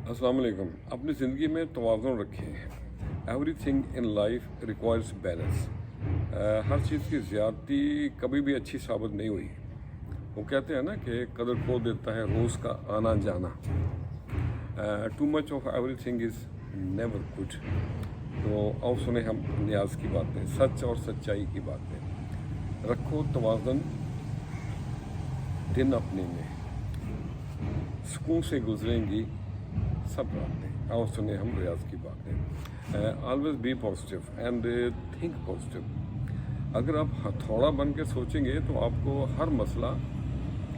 अस्सलाम वालेकुम। अपनी ज़िंदगी में तवाज़ुन रखें। Everything in life requires balance. हर चीज़ की ज़्यादती कभी भी अच्छी साबित नहीं हुई। वो कहते हैं ना कि कदर खो देता है रोज़ का आना जाना। Too much of everything is never good. तो आओ सुने हम नियाज़ की बातें, सच और सच्चाई की बातें। रखो तवाज़ुन दिन अपने में, सुकून से गुजरेंगी सब रातें। आओ सुने हम रियाज की बातें। Always be positive and think positive. अगर आप हथौड़ा बन के सोचेंगे तो आपको हर मसला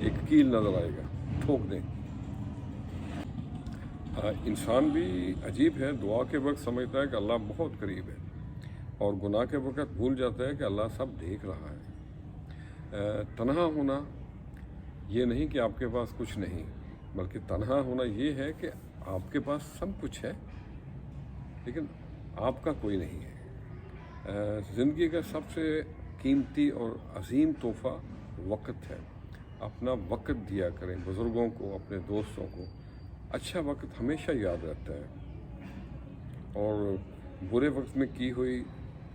एक कील नज़र आएगा, ठोक दें। इंसान भी अजीब है, दुआ के वक्त समझता है कि अल्लाह बहुत करीब है और गुनाह के वक्त भूल जाता है कि अल्लाह सब देख रहा है। तन्हा होना ये नहीं कि आपके पास कुछ नहीं, बल्कि तन्हा होना ये है कि आपके पास सब कुछ है लेकिन आपका कोई नहीं है। ज़िंदगी का सबसे कीमती और अजीम तोहफ़ा वक्त है। अपना वक्त दिया करें बुज़ुर्गों को, अपने दोस्तों को। अच्छा वक्त हमेशा याद रहता है और बुरे वक्त में की हुई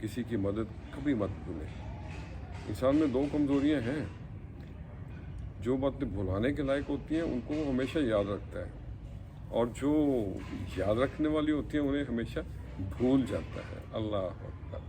किसी की मदद कभी मत भूलें। इंसान में दो कमज़ोरियां हैं, जो बातें भुलाने के लायक होती हैं उनको वो हमेशा याद रखता है और जो याद रखने वाली होती हैं उन्हें हमेशा भूल जाता है। अल्लाह अकबर।